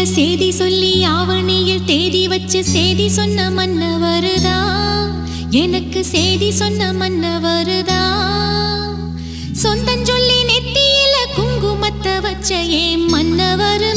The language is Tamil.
சேதி சொல்லி ஆவணியில் தேதி வச்சு சேதி சொன்ன மன்னவருதா, எனக்கு சேதி சொன்ன மன்னவருதா. சொந்தம் சொல்லி நெத்தியில குங்குமத்தை வச்ச ஏன் மன்னவரு